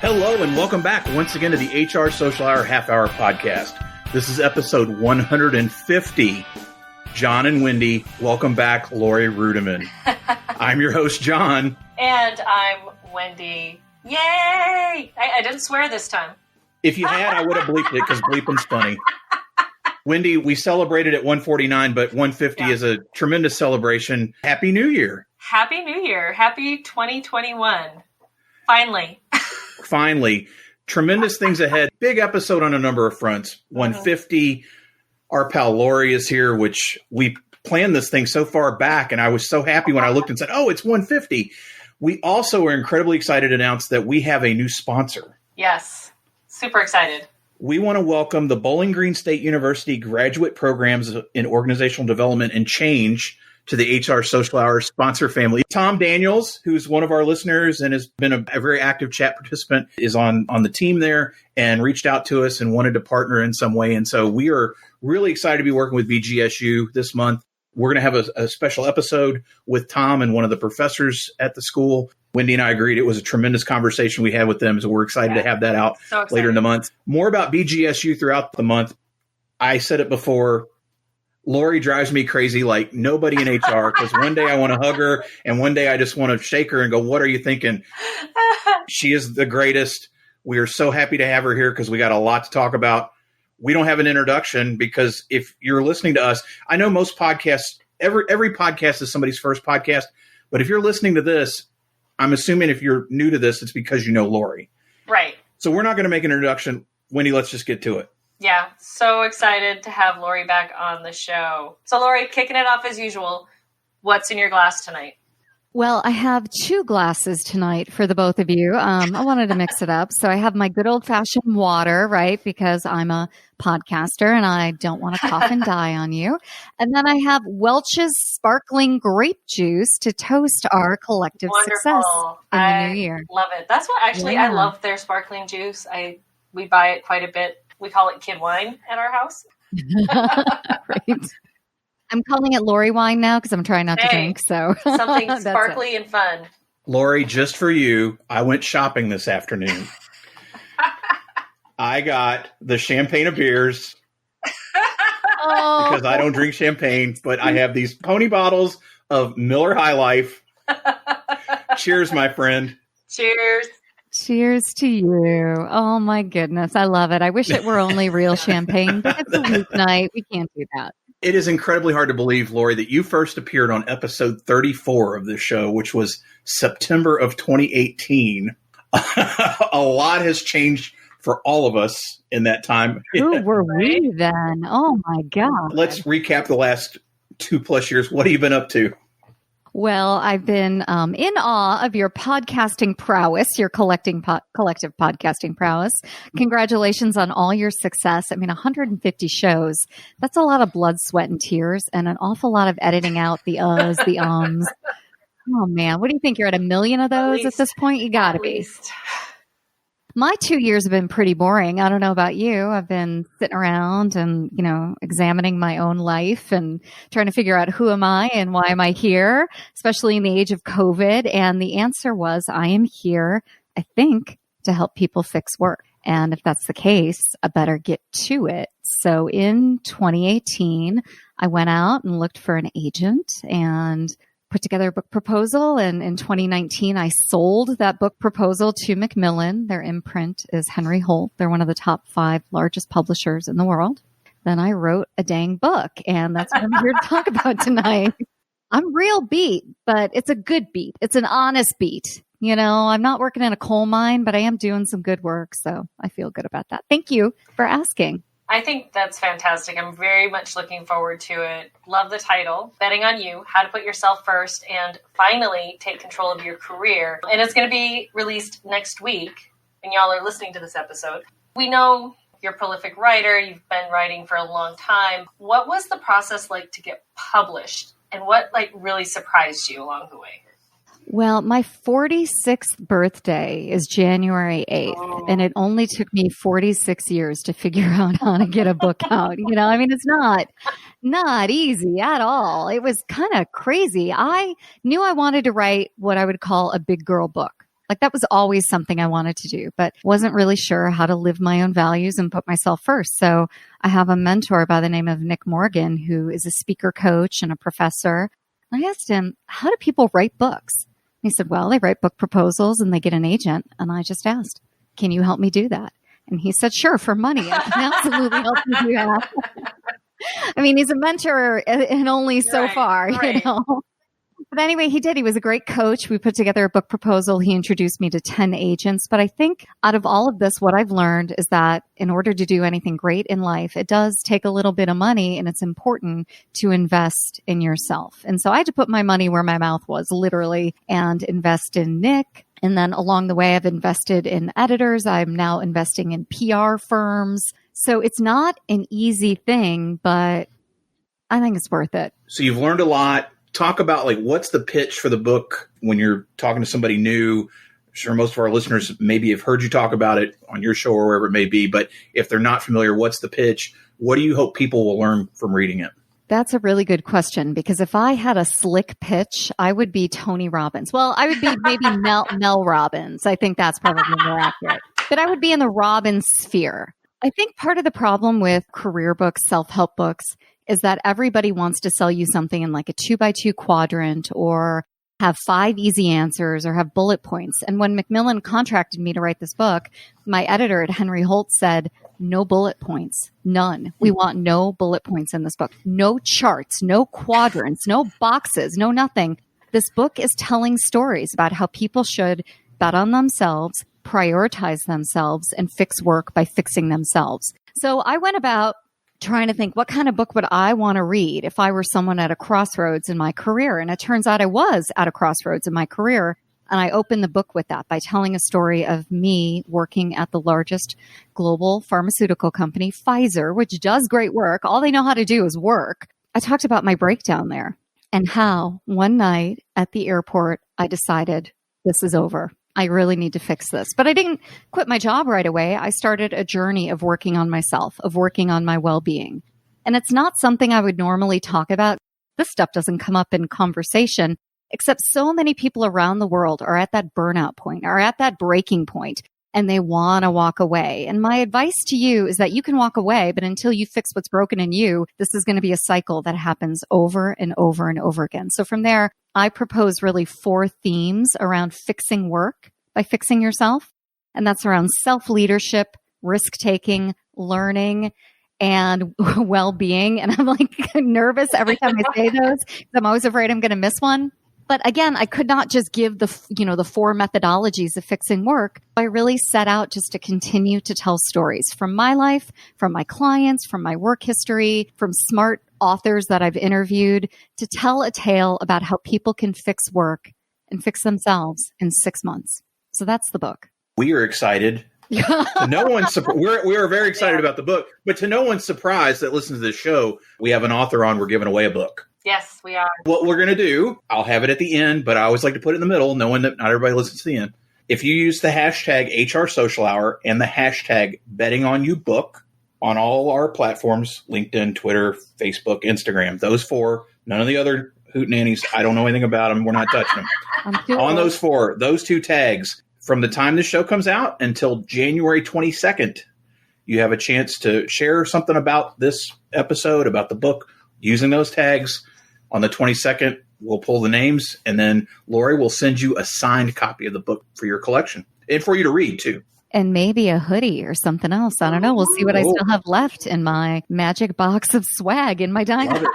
Hello and welcome back once again to the HR Social Hour Half Hour Podcast. This is episode 150. Jon and Wendy, welcome back, Laurie Ruettimann. I'm your host, Jon. And I'm Wendy. Yay! I didn't swear this time. If you had, I would have bleeped it because bleeping's funny. Wendy, we celebrated at 149, but 150 is a tremendous celebration. Happy New Year. Happy New Year. Happy 2021. Finally. Finally. Tremendous things ahead. Big episode on a number of fronts. 150. Our pal Laurie is here, which we planned this thing so far back, and I was so happy when I looked and said, oh, it's 150. We also are incredibly excited to announce that we have a new sponsor. Yes. Super excited. We want to welcome the Bowling Green State University graduate programs in organizational development and change to the HR Social Hour sponsor family. Tom Daniels, who's one of our listeners and has been a very active chat participant, is on the team there and reached out to us and wanted to partner in some way. And so we are really excited to be working with BGSU this month. We're going to have a special episode with Tom and one of the professors at the school. Wendy and I agreed it was a tremendous conversation we had with them, so we're excited to have that out later in the month. More about BGSU throughout the month. I said it before. Laurie drives me crazy like nobody in HR because one day I want to hug her and one day I just want to shake her and go, what are you thinking? She is the greatest. We are so happy to have her here because we got a lot to talk about. We don't have an introduction because if you're listening to us, I know most podcasts, every podcast is somebody's first podcast, but if you're listening to this, I'm assuming if you're new to this, it's because you know Laurie. Right. So we're not going to make an introduction. Wendy, let's just get to it. Yeah, so excited to have Laurie back on the show. So Laurie, kicking it off as usual, what's in your glass tonight? Well, I have 2 glasses tonight for the both of you. I wanted to mix it up. So I have my good old-fashioned water, right, because I'm a podcaster and I don't want to cough and die on you. And then I have Welch's sparkling grape juice to toast our collective success in the new year. Love it. That's what actually I love their sparkling juice. We buy it quite a bit. We call it kid wine at our house. Right. I'm calling it Laurie wine now because I'm trying not to drink. So something sparkly and fun. Laurie, just for you, I went shopping this afternoon. I got the champagne of beers because I don't drink champagne, but I have these pony bottles of Miller High Life. Cheers, my friend. Cheers. Cheers to you. Oh, my goodness. I love it. I wish it were only real champagne, but it's a weeknight. We can't do that. It is incredibly hard to believe, Laurie, that you first appeared on episode 34 of this show, which was September of 2018. A lot has changed for all of us in that time. Who were we then? Oh, my God. Let's recap the last 2+ years. What have you been up to? Well, I've been in awe of your podcasting prowess, your collective podcasting prowess. Congratulations on all your success. I mean, 150 shows. That's a lot of blood, sweat, and tears, and an awful lot of editing out the uhs, the ums. Oh, man. What do you think? You're at 1 million of those at this point? You got to be. My 2 years have been pretty boring. I don't know about you. I've been sitting around and, examining my own life and trying to figure out who am I and why am I here, especially in the age of COVID. And the answer was, I am here, I think, to help people fix work. And if that's the case, I better get to it. So in 2018, I went out and looked for an agent and put together a book proposal. And in 2019, I sold that book proposal to Macmillan. Their imprint is Henry Holt. They're one of the top 5 largest publishers in the world. Then I wrote a dang book, and that's what I'm here to talk about tonight. I'm real beat, but it's a good beat. It's an honest beat. I'm not working in a coal mine, but I am doing some good work. So I feel good about that. Thank you for asking. I think that's fantastic. I'm very much looking forward to it. Love the title, Betting on You, How to Put Yourself First and Finally Take Control of Your Career. And it's going to be released next week, and y'all are listening to this episode. We know you're a prolific writer. You've been writing for a long time. What was the process like to get published, and what really surprised you along the way? Well, my 46th birthday is January 8th, and it only took me 46 years to figure out how to get a book out. It's not easy at all. It was kind of crazy. I knew I wanted to write what I would call a big girl book. Like that was always something I wanted to do, but wasn't really sure how to live my own values and put myself first. So I have a mentor by the name of Nick Morgan, who is a speaker coach and a professor. I asked him, how do people write books? He said, well, they write book proposals and they get an agent. And I just asked, can you help me do that? And he said, sure, for money. I can absolutely help you do that. I mean, he's a mentor and only so far, you know. But anyway, he did. He was a great coach. We put together a book proposal. He introduced me to 10 agents. But I think out of all of this, what I've learned is that in order to do anything great in life, it does take a little bit of money, and it's important to invest in yourself. And so I had to put my money where my mouth was, literally, and invest in Nick. And then along the way, I've invested in editors. I'm now investing in PR firms. So it's not an easy thing, but I think it's worth it. So you've learned a lot. Talk about like, what's the pitch for the book when you're talking to somebody new? I'm sure most of our listeners maybe have heard you talk about it on your show or wherever it may be, but if they're not familiar, what's the pitch? What do you hope people will learn from reading it? That's a really good question, because if I had a slick pitch, I would be Tony Robbins. Well, I would be maybe Mel Robbins. I think that's probably more accurate. But I would be in the Robbins sphere. I think part of the problem with career books, self-help books, is that everybody wants to sell you something in like a 2x2 quadrant, or have 5 easy answers, or have bullet points. And when Macmillan contracted me to write this book, my editor at Henry Holt said, no bullet points, none. We want no bullet points in this book. No charts, no quadrants, no boxes, no nothing. This book is telling stories about how people should bet on themselves, prioritize themselves, and fix work by fixing themselves. So I went about trying to think, what kind of book would I want to read if I were someone at a crossroads in my career? And it turns out I was at a crossroads in my career. And I opened the book with that by telling a story of me working at the largest global pharmaceutical company, Pfizer, which does great work. All they know how to do is work. I talked about my breakdown there and how one night at the airport, I decided this is over. I really need to fix this. But I didn't quit my job right away. I started a journey of working on myself, of working on my well-being. And it's not something I would normally talk about. This stuff doesn't come up in conversation, except so many people around the world are at that burnout point, are at that breaking point, and they want to walk away. And my advice to you is that you can walk away, but until you fix what's broken in you, this is going to be a cycle that happens over and over and over again. So from there, I propose really 4 themes around fixing work by fixing yourself. And that's around self-leadership, risk-taking, learning, and well-being. And I'm like nervous every time I say those because I'm always afraid I'm going to miss one. But again, I could not just give the 4 methodologies of fixing work. I really set out just to continue to tell stories from my life, from my clients, from my work history, from smart authors that I've interviewed, to tell a tale about how people can fix work and fix themselves in 6 months. So that's the book. We are excited. We are very excited about the book, but to no one's surprise that listens to this show, we have an author on. We're giving away a book. Yes, we are. What we're going to do, I'll have it at the end, but I always like to put it in the middle, knowing that not everybody listens to the end. If you use the hashtag HR Social Hour and the hashtag Betting on You Book on all our platforms, LinkedIn, Twitter, Facebook, Instagram, those 4, none of the other hootenannies, I don't know anything about them. We're not touching them. On those 4, those 2 tags, from the time the show comes out until January 22nd, you have a chance to share something about this episode, about the book, using those tags. On the 22nd, we'll pull the names, and then Laurie will send you a signed copy of the book for your collection and for you to read, too. And maybe a hoodie or something else. I don't know. We'll see what I still have left in my magic box of swag in my dining room.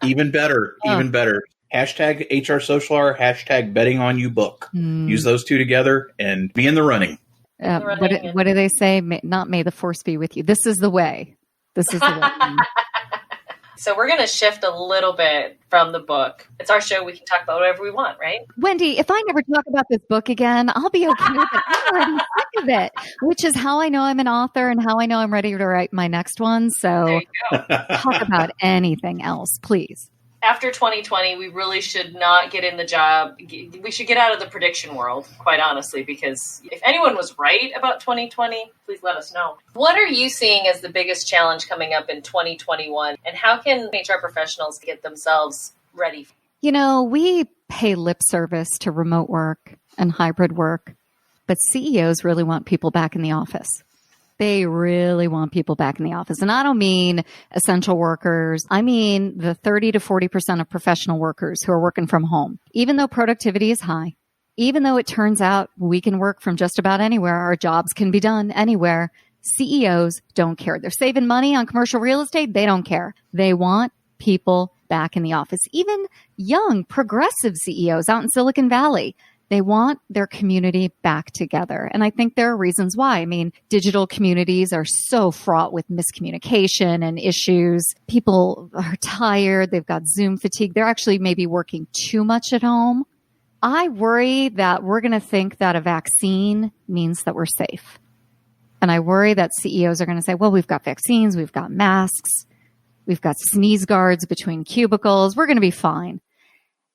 Even better. Even better. Hashtag HR Social Hour, hashtag Betting on You Book. Use those 2 together and be in the running. What do they say? Not may the force be with you. This is the way. This is the way. So we're going to shift a little bit from the book. It's our show. We can talk about whatever we want, right? Wendy, if I never talk about this book again, I'll be okay with it. I'm already sick of it, which is how I know I'm an author and how I know I'm ready to write my next one. So talk about anything else, please. After 2020, we really should not get in the job. We should get out of the prediction world, quite honestly, because if anyone was right about 2020, please let us know. What are you seeing as the biggest challenge coming up in 2021? And how can HR professionals get themselves ready? We pay lip service to remote work and hybrid work, but CEOs really want people back in the office. They really want people back in the office. And I don't mean essential workers. I mean the 30 to 40% of professional workers who are working from home. Even though productivity is high, even though it turns out we can work from just about anywhere, our jobs can be done anywhere, CEOs don't care. They're saving money on commercial real estate. They don't care. They want people back in the office. Even young, progressive CEOs out in Silicon Valley, they want their community back together. And I think there are reasons why. I mean, digital communities are so fraught with miscommunication and issues. People are tired. They've got Zoom fatigue. They're actually maybe working too much at home. I worry that we're going to think that a vaccine means that we're safe. And I worry that CEOs are going to say, well, we've got vaccines, we've got masks, we've got sneeze guards between cubicles. We're going to be fine.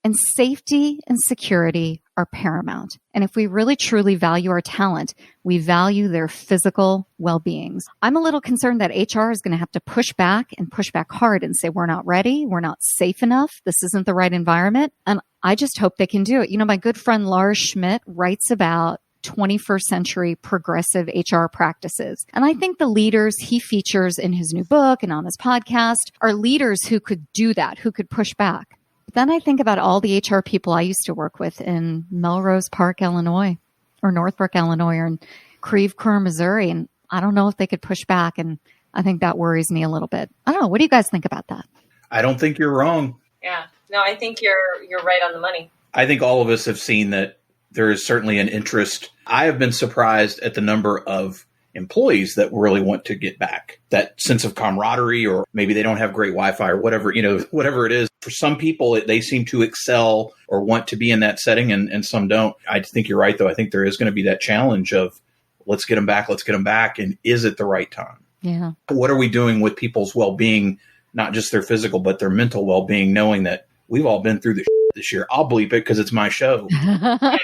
And safety and security are paramount. And if we really truly value our talent, we value their physical well-beings. I'm a little concerned that HR is going to have to push back and push back hard and say, we're not ready. We're not safe enough. This isn't the right environment. And I just hope they can do it. You know, my good friend Lars Schmidt writes about 21st century progressive HR practices. And I think the leaders he features in his new book and on his podcast are leaders who could do that, who could push back. But then I think about all the HR people I used to work with in Melrose Park, Illinois, or Northbrook, Illinois, or in Creve Coeur, Missouri. And I don't know if they could push back. And I think that worries me a little bit. I don't know. What do you guys think about that? I don't think you're wrong. Yeah. No, I think you're right on the money. I think all of us have seen that there is certainly an interest. I have been surprised at the number of employees that really want to get back. That sense of camaraderie, or maybe they don't have great Wi-Fi or whatever, whatever it is. For some people, they seem to excel or want to be in that setting, and some don't. I think you're right, though. I think there is going to be that challenge of let's get them back. And is it the right time? Yeah. What are we doing with people's well-being, not just their physical, but their mental well-being, knowing that we've all been through this year. I'll bleep it because it's my show. Right.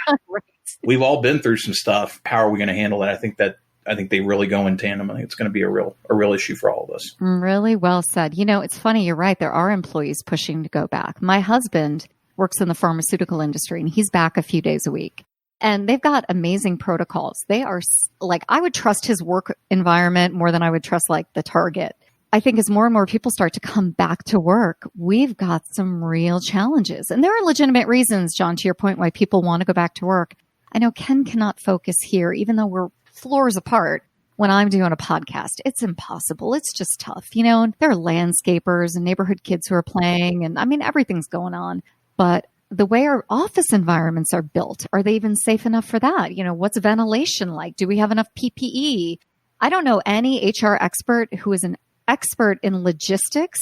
We've all been through some stuff. How are we going to handle it? I think they really go in tandem. I think it's going to be a real issue for all of us. Really well said. You know, it's funny. You're right. There are employees pushing to go back. My husband works in the pharmaceutical industry, and he's back a few days a week. And they've got amazing protocols. They are like, I would trust his work environment more than I would trust like the Target. I think as more and more people start to come back to work, we've got some real challenges. And there are legitimate reasons, Jon, to your point, why people want to go back to work. I know Ken cannot focus here, even though we're floors apart. When I'm doing a podcast, it's impossible. It's just tough. You know, there are landscapers and neighborhood kids who are playing, and I mean, everything's going on. But the way our office environments are built, are they even safe enough for that? You know, what's ventilation like? Do we have enough PPE? I don't know any HR expert who is an expert in logistics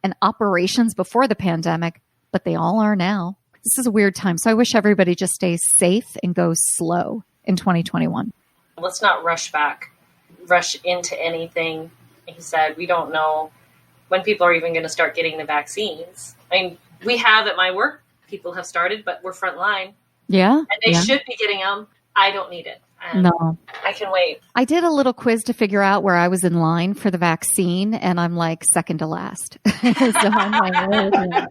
and operations before the pandemic, but they all are now. This is a weird time. So I wish everybody just stays safe and goes slow in 2021. Let's not rush into anything. He said, we don't know when people are even going to start getting the vaccines. I mean, we have at my work, people have started, but we're frontline. Yeah. And they should be getting them. I don't need it. And no. I can wait. I did a little quiz to figure out where I was in line for the vaccine, and I'm like second to last. So I'm like,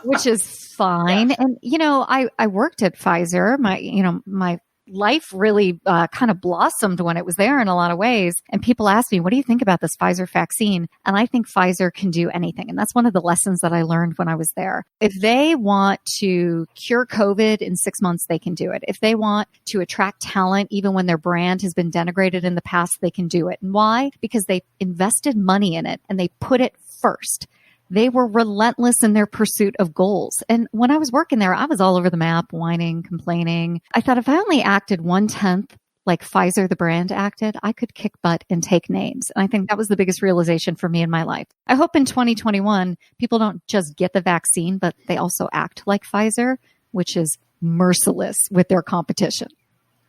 which is fine. Yeah. And, you know, I worked at Pfizer. My life really kind of blossomed when it was there in a lot of ways. And people ask me, what do you think about this Pfizer vaccine? And I think Pfizer can do anything. And that's one of the lessons that I learned when I was there. If they want to cure COVID in 6 months, they can do it. If they want to attract talent, even when their brand has been denigrated in the past, they can do it. And why? Because they invested money in it and they put it first. They were relentless in their pursuit of goals. And when I was working there, I was all over the map, whining, complaining. I thought if I only acted 1/10 like Pfizer, the brand, acted, I could kick butt and take names. And I think that was the biggest realization for me in my life. I hope in 2021, people don't just get the vaccine, but they also act like Pfizer, which is merciless with their competition.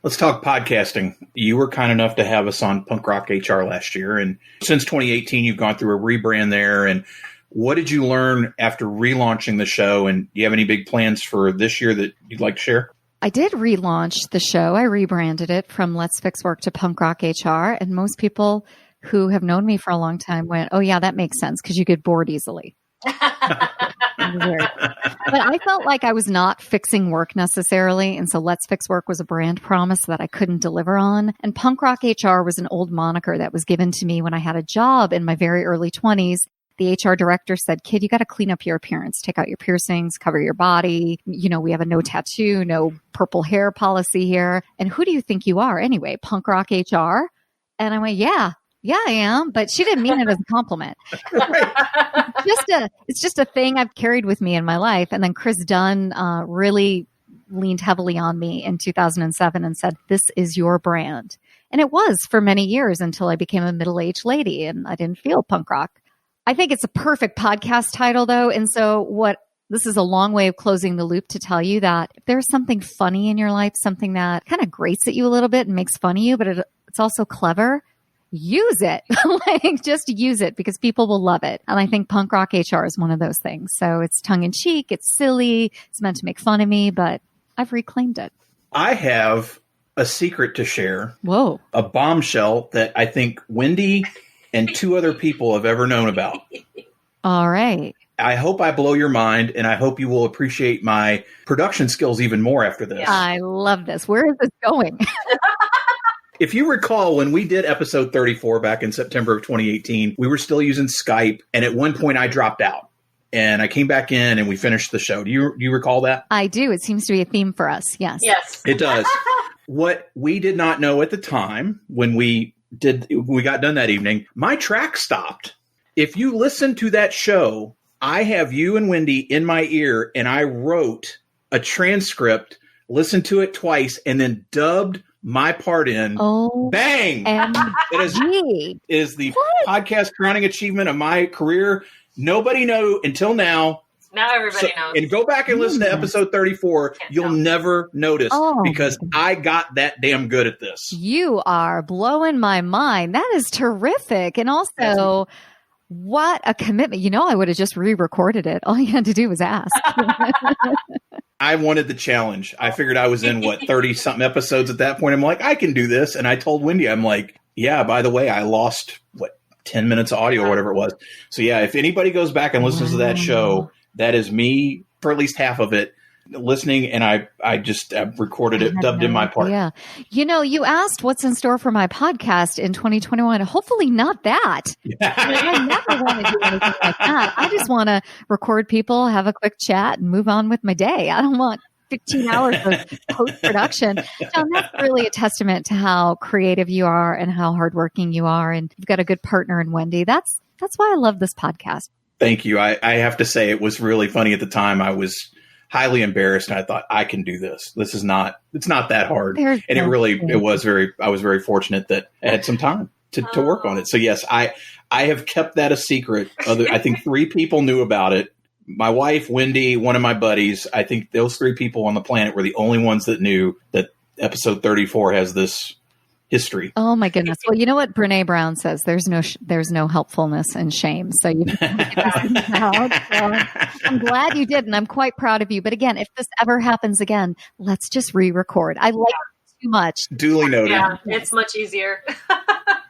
Let's talk podcasting. You were kind enough to have us on Punk Rock HR last year. And since 2018, you've gone through a rebrand there. And what did you learn after relaunching the show? And do you have any big plans for this year that you'd like to share? I did relaunch the show. I rebranded it from Let's Fix Work to Punk Rock HR. And most people who have known me for a long time went, oh, yeah, that makes sense because you get bored easily. But I felt like I was not fixing work necessarily. And so Let's Fix Work was a brand promise that I couldn't deliver on. And Punk Rock HR was an old moniker that was given to me when I had a job in my very early 20s. The HR director said, kid, you got to clean up your appearance, take out your piercings, cover your body. You know, we have a no tattoo, no purple hair policy here. And who do you think you are anyway? Punk Rock HR? And I went, yeah, I am. But she didn't mean it as a compliment. It's just a thing I've carried with me in my life. And then Chris Dunn really leaned heavily on me in 2007 and said, this is your brand. And it was for many years until I became a middle-aged lady and I didn't feel punk rock. I think it's a perfect podcast title, though. And so this is a long way of closing the loop to tell you that if there's something funny in your life, something that kind of grates at you a little bit and makes fun of you, but it's also clever, use it. Just use it because people will love it. And I think Punk Rock HR is one of those things. So it's tongue in cheek. It's silly. It's meant to make fun of me, but I've reclaimed it. I have a secret to share. Whoa. A bombshell that I think Wendy and 2 other people have ever known about. All right. I hope I blow your mind, and I hope you will appreciate my production skills even more after this. I love this. Where is this going? If you recall, when we did episode 34 back in September of 2018, we were still using Skype, and at one point I dropped out. And I came back in, and we finished the show. Do you recall that? I do. It seems to be a theme for us. Yes. Yes. It does. What we did not know at the time when we got done that evening, my track stopped. If you listen to that show, I have you and Wendy in my ear, and I wrote a transcript, listened to it twice, and then dubbed my part in. Oh, bang! It is the podcast crowning achievement of my career. Nobody knew until now. Now everybody knows. And go back and listen to episode 34. You'll never notice because I got that damn good at this. You are blowing my mind. That is terrific. And also, what a commitment. You know, I would have just re-recorded it. All you had to do was ask. I wanted the challenge. I figured I was in, 30-something episodes at that point. I'm like, I can do this. And I told Wendy, I'm like, yeah, by the way, I lost, 10 minutes of audio or whatever it was. So, yeah, if anybody goes back and listens to that show, that is me, for at least half of it, listening, and I just recorded it, dubbed in my part. Yeah. You know, you asked what's in store for my podcast in 2021. Hopefully not that. I never want to do anything like that. I just want to record people, have a quick chat, and move on with my day. I don't want 15 hours of post-production. Jon, that's really a testament to how creative you are and how hardworking you are. And you've got a good partner in Wendy. That's why I love this podcast. Thank you. I have to say it was really funny at the time. I was highly embarrassed and I thought, I can do this. It's not that hard. I was very fortunate that I had some time to work on it. So yes, I have kept that a secret. I think 3 people knew about it. My wife, Wendy, one of my buddies. I think those 3 people on the planet were the only ones that knew that episode 34 has this history. Oh my goodness. Well, you know what Brene Brown says, there's no helpfulness in shame. So you can get this out. So I'm glad you did. And I'm quite proud of you. But again, if this ever happens again, let's just re-record. I like it too much. Duly noted. Yeah, it's much easier.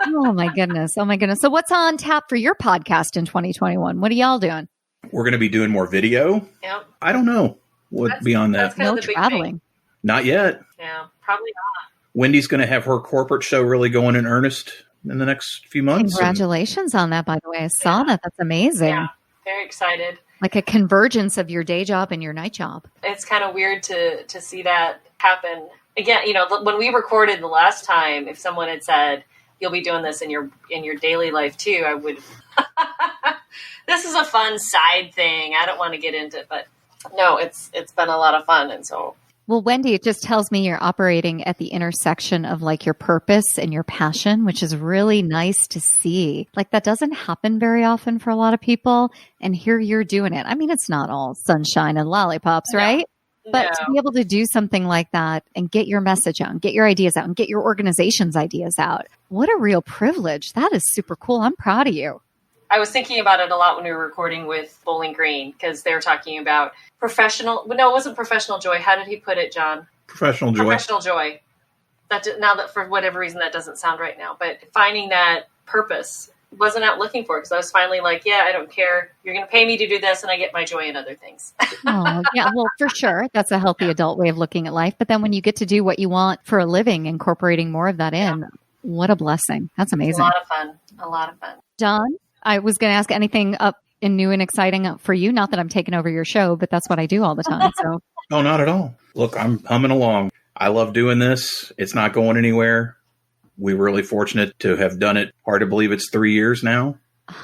Oh my goodness. So what's on tap for your podcast in 2021? What are y'all doing? We're going to be doing more video. Yep. I don't know what beyond that. No traveling. Not yet. Yeah, probably not. Wendy's going to have her corporate show really going in earnest in the next few months. Congratulations on that, by the way. I saw that. That's amazing. Yeah, very excited. Like a convergence of your day job and your night job. It's kind of weird to see that happen. Again, you know, when we recorded the last time, if someone had said, you'll be doing this in your daily life too, I would... This is a fun side thing. I don't want to get into it, but no, it's been a lot of fun. And so... Well, Wendy, it just tells me you're operating at the intersection of like your purpose and your passion, which is really nice to see. Like that doesn't happen very often for a lot of people. And here you're doing it. I mean, it's not all sunshine and lollipops, right? But to be able to do something like that and get your message out and get your ideas out and get your organization's ideas out. What a real privilege. That is super cool. I'm proud of you. I was thinking about it a lot when we were recording with Bowling Green because they were talking about it wasn't professional joy. How did he put it, Jon? Professional joy. Professional joy. Now that for whatever reason that doesn't sound right now, but finding that purpose wasn't out looking for it because I was finally like, yeah, I don't care. You're going to pay me to do this and I get my joy in other things. Oh, yeah. Well, for sure. That's a healthy adult way of looking at life. But then when you get to do what you want for a living, incorporating more of that in, what a blessing. That's amazing. A lot of fun. A lot of fun. Jon, I was going to ask anything up and new and exciting for you. Not that I'm taking over your show, but that's what I do all the time. So, Oh, not at all. Look, I'm humming along. I love doing this. It's not going anywhere. We're really fortunate to have done it. Hard to believe it's 3 years now.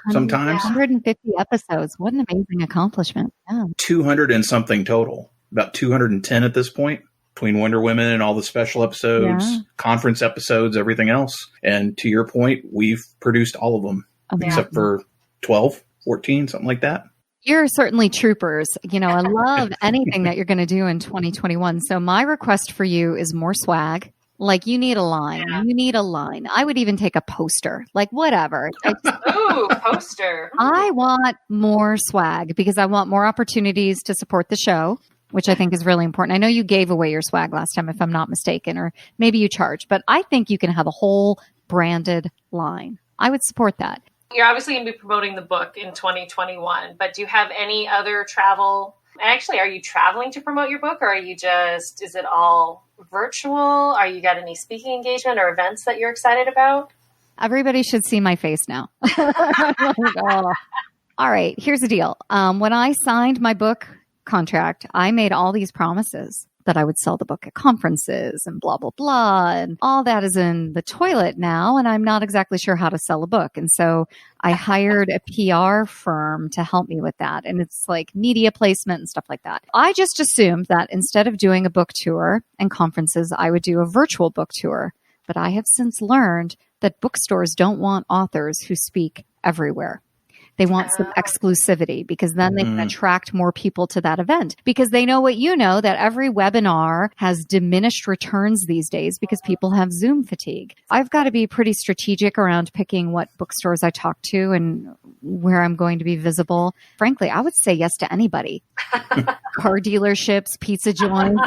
Sometimes 150 episodes. What an amazing accomplishment. Yeah. 200 and something total. About 210 at this point between Wonder Women and all the special episodes, conference episodes, everything else. And to your point, we've produced all of them except for 12, 14, something like that. You're certainly troopers. You know, I love anything that you're going to do in 2021. So my request for you is more swag. Like you need a line. Yeah. You need a line. I would even take a poster, like whatever. Ooh, poster. I want more swag because I want more opportunities to support the show, which I think is really important. I know you gave away your swag last time, if I'm not mistaken, or maybe you charged, but I think you can have a whole branded line. I would support that. You're obviously going to be promoting the book in 2021, but do you have any other travel? Actually, are you traveling to promote your book or are you just, is it all virtual? Are you got any speaking engagement or events that you're excited about? Everybody should see my face now. Oh. All right, here's the deal. When I signed my book contract, I made all these promises that I would sell the book at conferences and blah, blah, blah. And all that is in the toilet now. And I'm not exactly sure how to sell a book. And so I hired a PR firm to help me with that. And it's like media placement and stuff like that. I just assumed that instead of doing a book tour and conferences, I would do a virtual book tour. But I have since learned that bookstores don't want authors who speak everywhere. They want some exclusivity because then they can attract more people to that event because they know what you know, that every webinar has diminished returns these days because people have Zoom fatigue. I've got to be pretty strategic around picking what bookstores I talk to and where I'm going to be visible. Frankly, I would say yes to anybody. Car dealerships, pizza joints,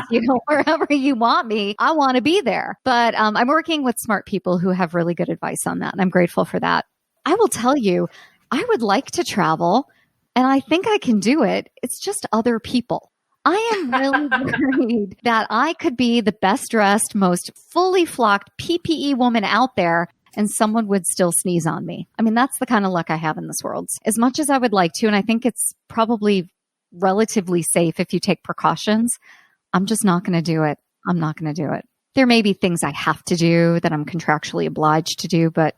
wherever you want me, I want to be there. But I'm working with smart people who have really good advice on that. And I'm grateful for that. I will tell you, I would like to travel, and I think I can do it. It's just other people. I am really worried that I could be the best dressed, most fully flocked PPE woman out there, and someone would still sneeze on me. I mean, that's the kind of luck I have in this world. As much as I would like to, and I think it's probably relatively safe if you take precautions, I'm just not going to do it. I'm not going to do it. There may be things I have to do that I'm contractually obliged to do, but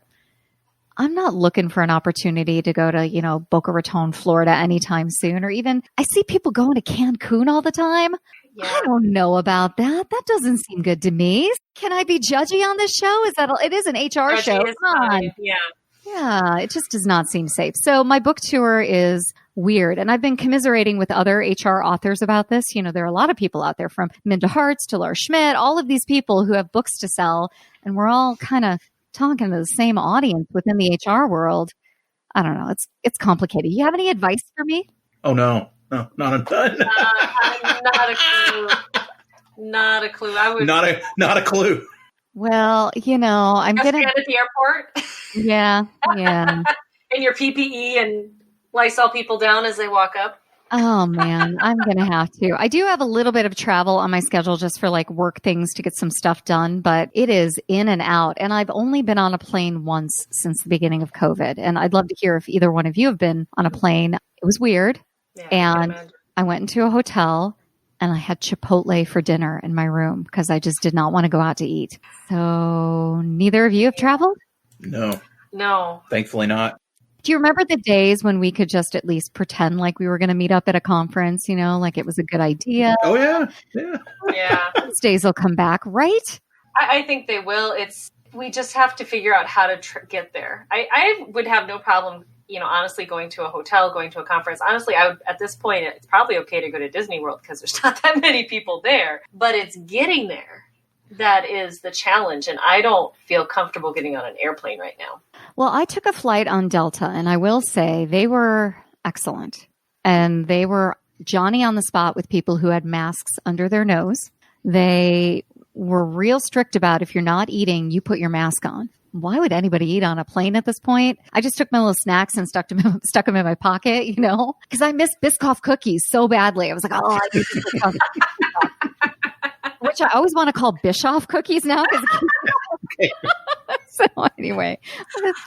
I'm not looking for an opportunity to go to, Boca Raton, Florida anytime soon, or even I see people going to Cancun all the time. Yeah. I don't know about that. That doesn't seem good to me. Can I be judgy on this show? It is an HR show. Come on. Yeah. It just does not seem safe. So my book tour is weird. And I've been commiserating with other HR authors about this. There are a lot of people out there from Minda Harts to Laura Schmidt, all of these people who have books to sell. And we're all kind of talking to the same audience within the HR world. I don't know. It's complicated. You have any advice for me? Oh, no, not a ton. Not a clue. Not a clue. I would not a clue. Well, I'm going to stand at the airport. Yeah. In your PPE and Lysol people down as they walk up. Oh, man, I'm going to have to. I do have a little bit of travel on my schedule just for work things to get some stuff done, but it is in and out. And I've only been on a plane once since the beginning of COVID. And I'd love to hear if either one of you have been on a plane. It was weird. Yeah, and I went into a hotel and I had Chipotle for dinner in my room because I just did not want to go out to eat. So neither of you have traveled? No. Thankfully not. Do you remember the days when we could just at least pretend like we were going to meet up at a conference, like it was a good idea? Oh, yeah. Those days will come back, right? I think they will. We just have to figure out how to get there. I would have no problem, honestly, going to a hotel, going to a conference. Honestly, I would, at this point, it's probably okay to go to Disney World because there's not that many people there. But it's getting there that is the challenge. And I don't feel comfortable getting on an airplane right now. Well, I took a flight on Delta, and I will say they were excellent. And they were Johnny on the spot with people who had masks under their nose. They were real strict about if you're not eating, you put your mask on. why would anybody eat on a plane at this point? I just took my little snacks and stuck them in my pocket, because I miss Biscoff cookies so badly. I was like, oh, I need Biscoff cookies. Which I always want to call Bischoff cookies now. Okay. So anyway,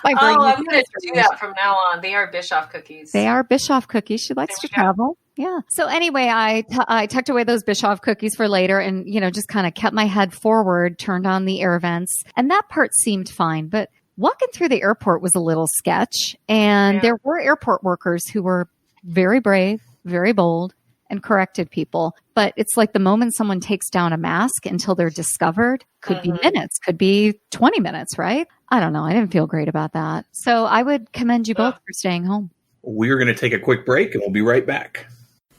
I'm going to do that from now on. They are Bischoff cookies. They are Bischoff cookies. She likes to travel. Yeah. So anyway, I tucked away those Bischoff cookies for later and, just kind of kept my head forward, turned on the air vents, and that part seemed fine. But walking through the airport was a little sketch. And there were airport workers who were very brave, very bold, and corrected people. But it's like the moment someone takes down a mask until they're discovered, could be minutes, could be 20 minutes, right? I don't know. I didn't feel great about that. So I would commend you both for staying home. We're going to take a quick break and we'll be right back.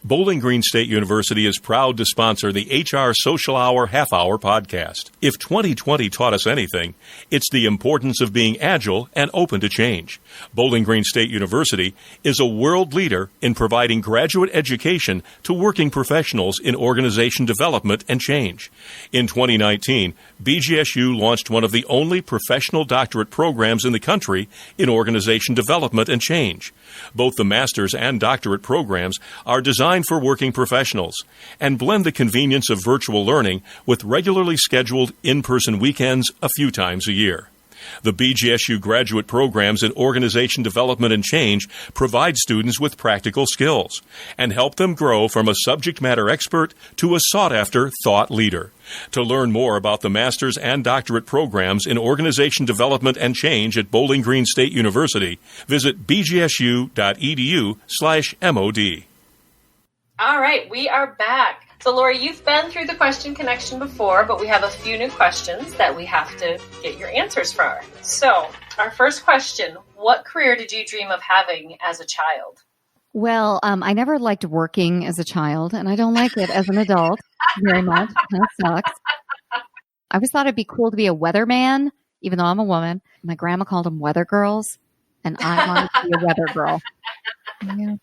Bowling Green State University is proud to sponsor the HR Social Hour Half Hour podcast. If 2020 taught us anything, it's the importance of being agile and open to change. Bowling Green State University is a world leader in providing graduate education to working professionals in organization development and change. In 2019, BGSU launched one of the only professional doctorate programs in the country in organization development and change. Both the master's and doctorate programs are designed for working professionals and blend the convenience of virtual learning with regularly scheduled in-person weekends a few times a year. The BGSU graduate programs in organization development and change provide students with practical skills and help them grow from a subject matter expert to a sought-after thought leader. To learn more about the master's and doctorate programs in organization development and change at Bowling Green State University, visit bgsu.edu/MOD. All right, we are back. So, Laurie, you've been through the question connection before, but we have a few new questions that we have to get your answers for. So, our first question, what career did you dream of having as a child? Well, I never liked working as a child, and I don't like it as an adult very much. That sucks. I always thought it'd be cool to be a weatherman, even though I'm a woman. My grandma called them weather girls, and I wanted to be a weather girl. Yeah.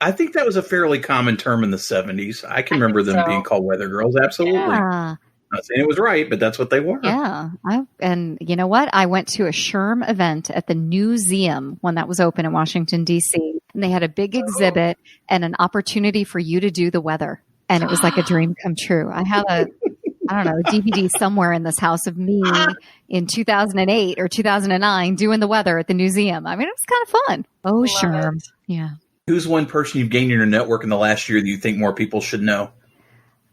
I think that was a fairly common term in the 70s. I can remember them being called weather girls. Absolutely. Yeah. Not saying it was right, but that's what they were. Yeah. And you know what? I went to a SHRM event at the Newseum when that was open in Washington, D.C. And they had a big exhibit and an opportunity for you to do the weather. And it was like a dream come true. I have a DVD somewhere in this house of me in 2008 or 2009 doing the weather at the Newseum. I mean, it was kind of fun. Oh, SHRM. Yeah. Who's one person you've gained in your network in the last year that you think more people should know?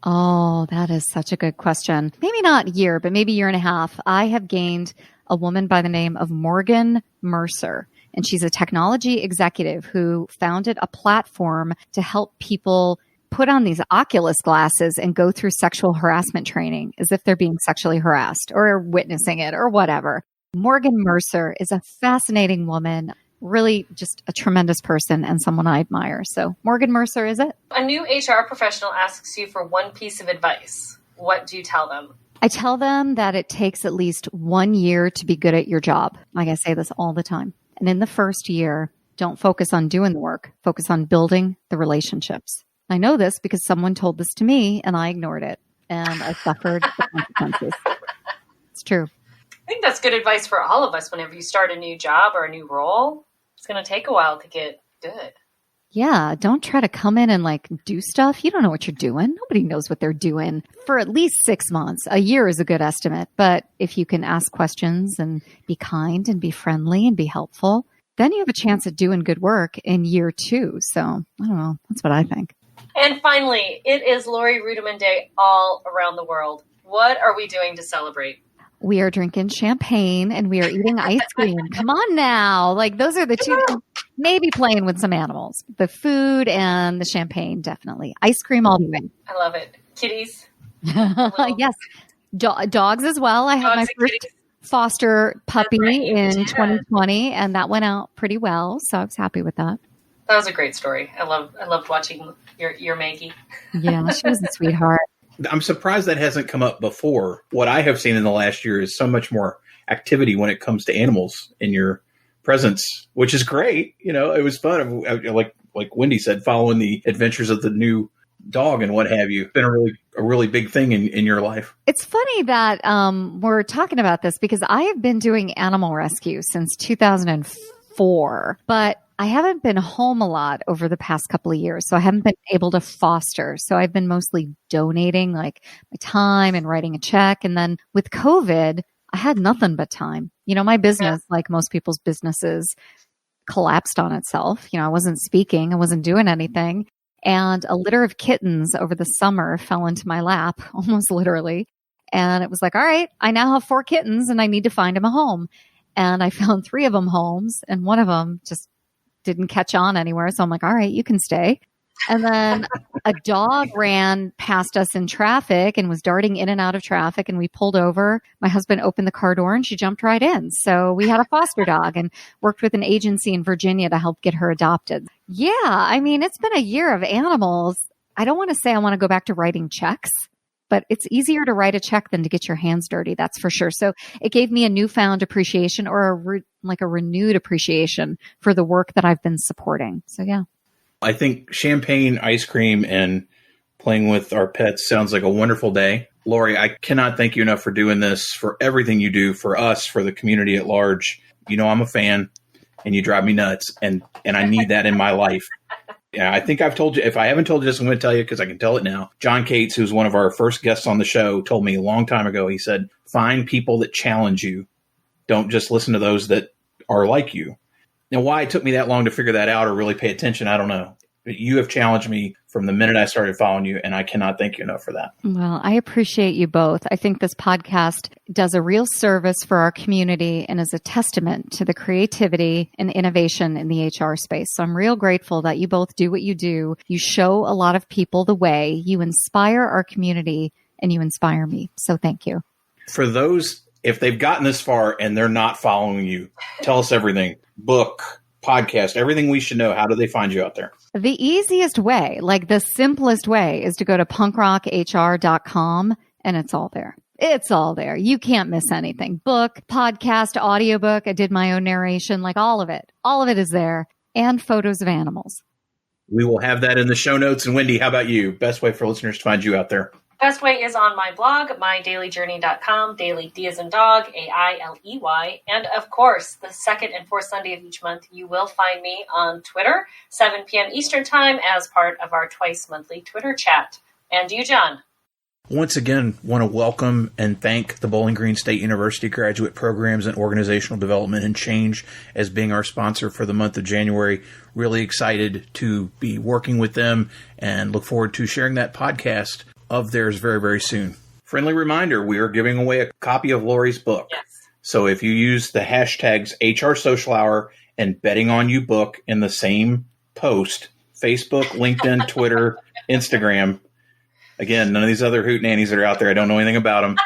Oh, that is such a good question. Maybe not a year, but maybe a year and a half. I have gained a woman by the name of Morgan Mercer, and she's a technology executive who founded a platform to help people put on these Oculus glasses and go through sexual harassment training as if they're being sexually harassed or witnessing it or whatever. Morgan Mercer is a fascinating woman. Really just a tremendous person and someone I admire. So Morgan Mercer, is it? A new HR professional asks you for one piece of advice. What do you tell them? I tell them that it takes at least 1 year to be good at your job. Like I say this all the time. And in the first year, don't focus on doing the work. Focus on building the relationships. I know this because someone told this to me and I ignored it. And I suffered the consequences. It's true. I think that's good advice for all of us whenever you start a new job or a new role. It's going to take a while to get good. Yeah. Don't try to come in and do stuff. You don't know what you're doing. Nobody knows what they're doing for at least 6 months. A year is a good estimate. But if you can ask questions and be kind and be friendly and be helpful, then you have a chance at doing good work in year 2. So I don't know. That's what I think. And finally, it is Laurie Ruettimann Day all around the world. What are we doing to celebrate? We are drinking champagne and we are eating ice cream. Come on now. Those are the two, maybe playing with some animals. The food and the champagne, definitely. Ice cream all the way. I love it. Kitties. Yes. Dogs as well. I had my first foster puppy in 2020 and that went out pretty well. So I was happy with that. That was a great story. I loved watching your Maggie. Yeah, she was a sweetheart. I'm surprised that hasn't come up before. What I have seen in the last year is so much more activity when it comes to animals in your presence, which is great. It was fun. Like Wendy said, following the adventures of the new dog and what have you. It's been a really big thing in your life. It's funny that we're talking about this because I have been doing animal rescue since 2004, but I haven't been home a lot over the past couple of years. So I haven't been able to foster. So I've been mostly donating like my time and writing a check. And then with COVID, I had nothing but time. My business, like most people's businesses, collapsed on itself. I wasn't speaking. I wasn't doing anything. And a litter of kittens over the summer fell into my lap, almost literally. And it was like, all right, I now have 4 kittens and I need to find them a home. And I found 3 of them homes and one of them just didn't catch on anywhere. So I'm like, all right, you can stay. And then a dog ran past us in traffic and was darting in and out of traffic. And we pulled over. My husband opened the car door and she jumped right in. So we had a foster dog and worked with an agency in Virginia to help get her adopted. Yeah. I mean, it's been a year of animals. I don't want to say I want to go back to writing checks, but it's easier to write a check than to get your hands dirty. That's for sure. So it gave me a newfound appreciation or a renewed appreciation for the work that I've been supporting. So yeah. I think champagne, ice cream, and playing with our pets sounds like a wonderful day. Laurie, I cannot thank you enough for doing this, for everything you do for us, for the community at large. I'm a fan and you drive me nuts and I need that in my life. Yeah, I think I've told you, if I haven't told you this, I'm going to tell you because I can tell it now. John Cates, who's one of our first guests on the show, told me a long time ago, he said, find people that challenge you. Don't just listen to those that are like you. Now, why it took me that long to figure that out or really pay attention, I don't know. But you have challenged me from the minute I started following you, and I cannot thank you enough for that. Well, I appreciate you both. I think this podcast does a real service for our community and is a testament to the creativity and innovation in the HR space. So I'm real grateful that you both do what you do. You show a lot of people the way. You inspire our community, and you inspire me. So thank you. For those, if they've gotten this far and they're not following you, tell us everything. Book, podcast, everything we should know. How do they find you out there? The easiest way, like the simplest way, is to go to punkrockhr.com and it's all there. It's all there. You can't miss anything. Book, podcast, audiobook. I did my own narration, like all of it. All of it is there. And photos of animals. We will have that in the show notes. And Wendy, how about you? Best way for listeners to find you out there? Best way is on my blog, mydailyjourney.com, daily D as in dog, AILEY. And of course, the second and fourth Sunday of each month, you will find me on Twitter, 7 p.m. Eastern Time, as part of our twice monthly Twitter chat. And you, John? Once again, want to welcome and thank the Bowling Green State University Graduate Programs in Organizational Development and Change as being our sponsor for the month of January. Really excited to be working with them and look forward to sharing that podcast of theirs very, very soon. Friendly reminder, we are giving away a copy of Laurie's book. Yes. So if you use the hashtags HR Social Hour and Betting on You Book in the same post, Facebook, LinkedIn, Twitter, Instagram, again, none of these other hootenannies that are out there, I don't know anything about them.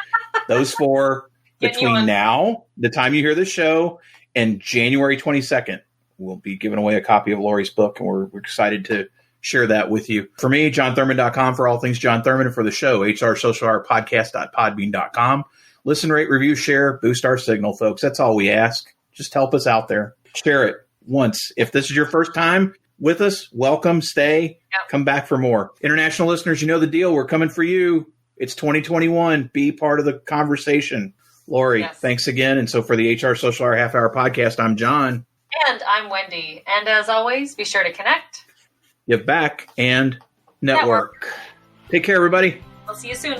Those 4, between now, the time you hear the show, and January 22nd, we'll be giving away a copy of Laurie's book, and we're excited to share that with you. For me, JohnThurman.com for all things Jon Thurman, and for the show, HRSocialHourPodcast.podbean.com. Listen, rate, review, share, boost our signal, folks. That's all we ask. Just help us out there. Share it once. If this is your first time with us, welcome, stay, come back for more. International listeners, you know the deal. We're coming for you. It's 2021. Be part of the conversation. Laurie, thanks again. And so for the HR Social Hour Half Hour Podcast, I'm John. And I'm Wendy. And as always, be sure to connect, give back, and network. Take care, everybody. I'll see you soon.